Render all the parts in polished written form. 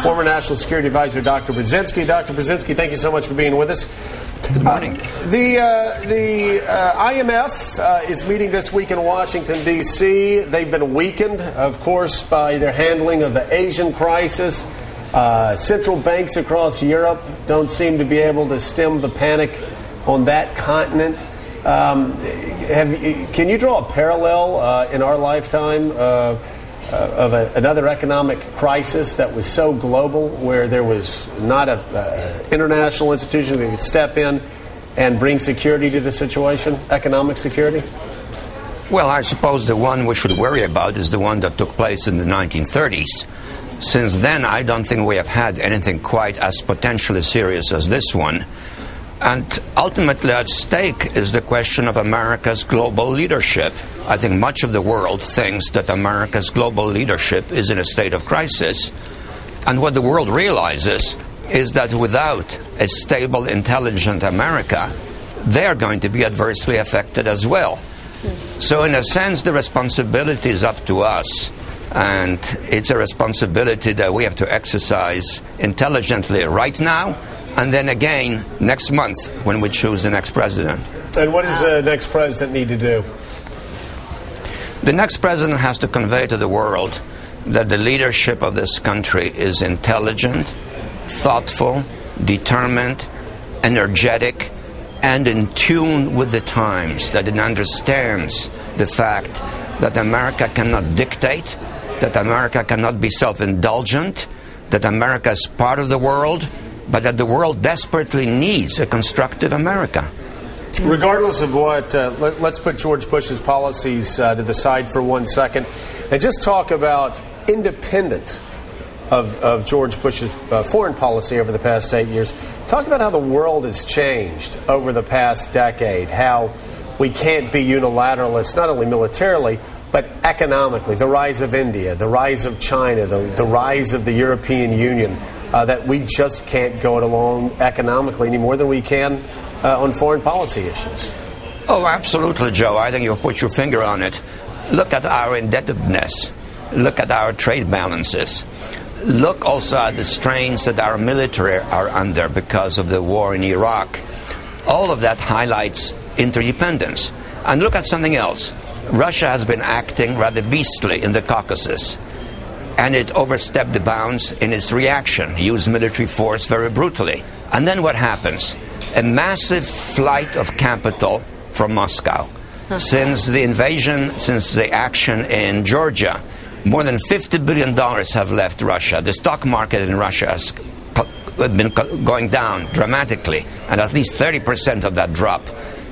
former National Security Advisor Dr. Brzezinski. Dr. Brzezinski, thank you so much for being with us. Good morning. The IMF is meeting this week in Washington, D.C. They've been weakened, of course, by their handling of the Asian crisis. Central banks across Europe don't seem to be able to stem the panic on that continent. Can you draw a parallel in our lifetime of another economic crisis that was so global, where there was not an international institution that could step in and bring security to the situation, economic security? Well, I suppose the one we should worry about is the one that took place in the 1930s. Since then, I don't think we have had anything quite as potentially serious as this one. And ultimately at stake is the question of America's global leadership. I think much of the world thinks that America's global leadership is in a state of crisis. And what the world realizes is that without a stable, intelligent America, they are going to be adversely affected as well. So in a sense, the responsibility is up to us. And it's a responsibility that we have to exercise intelligently right now, and then again next month when we choose the next president. And what does the next president need to do? The next president has to convey to the world that the leadership of this country is intelligent, thoughtful, determined, energetic, and in tune with the times, that it understands the fact that America cannot dictate, that America cannot be self-indulgent, that America is part of the world, but that the world desperately needs a constructive America. Regardless of what, let's put George Bush's policies to the side for 1 second and just talk about, independent of George Bush's foreign policy over the past 8 years, talk about how the world has changed over the past decade, how we can't be unilateralists, not only militarily, but economically. The rise of India, the rise of China, the rise of the European Union, that we just can't go it alone economically any more than we can on foreign policy issues. Oh, absolutely, Joe. I think you've put your finger on it. Look at our indebtedness. Look at our trade balances. Look also at the strains that our military are under because of the war in Iraq. All of that highlights interdependence. And look at something else. Russia has been acting rather beastly in the Caucasus, and it overstepped the bounds in its reaction, used military force very brutally. And then what happens? A massive flight of capital from Moscow. Since the invasion, since the action in Georgia, more than $50 billion have left Russia. The stock market in Russia has been going down dramatically, and at least 30% of that drop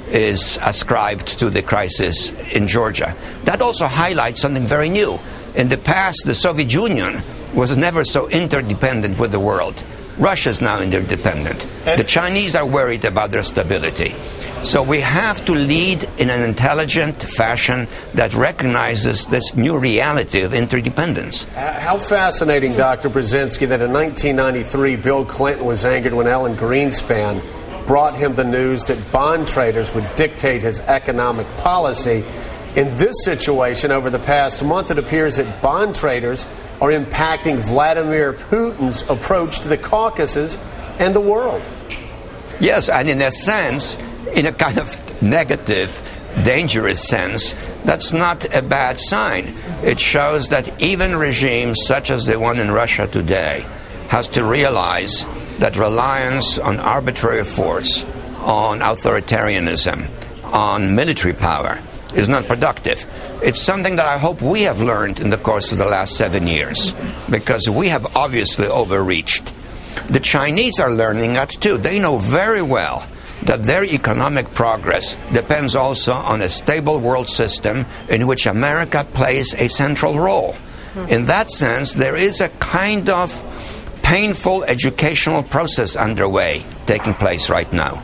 is ascribed to the crisis in Georgia. That also highlights something very new. In the past, the Soviet Union was never so interdependent with the world. Russia is now interdependent. The Chinese are worried about their stability. So we have to lead in an intelligent fashion that recognizes this new reality of interdependence. How fascinating, Dr. Brzezinski, that in 1993, Bill Clinton was angered when Alan Greenspan brought him the news that bond traders would dictate his economic policy. In this situation, over the past month, it appears that bond traders are impacting Vladimir Putin's approach to the Caucasus and the world. Yes, and in a sense, in a kind of negative, dangerous sense, that's not a bad sign. It shows that even regimes such as the one in Russia today has to realize that reliance on arbitrary force, on authoritarianism, on military power is not productive. It's something that I hope we have learned in the course of the last 7 years, because we have obviously overreached. The Chinese are learning that too. They know very well that their economic progress depends also on a stable world system in which America plays a central role. In that sense, there is a kind of painful educational process underway taking place right now.